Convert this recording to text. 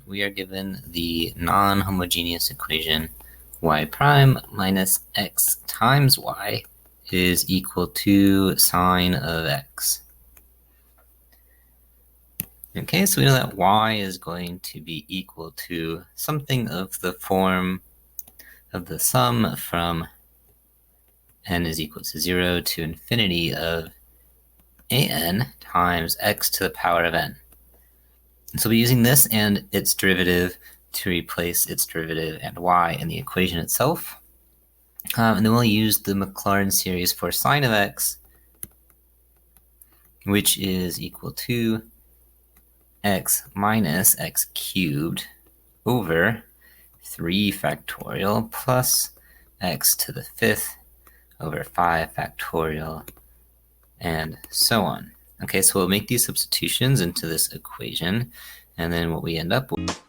we are given the non-homogeneous equation y prime minus x times y is equal to sine of x. Okay, so we know that y is going to be equal to something of the form of the sum from n is equal to 0 to infinity of an times x to the power of n. So we'll be using this and its derivative to replace its derivative and y in the equation itself. And then we'll use the Maclaurin series for sine of x, which is equal to x minus x cubed over 3 factorial plus x to the 5th over 5 factorial, and so on. Okay, so we'll make these substitutions into this equation, and then what we end up with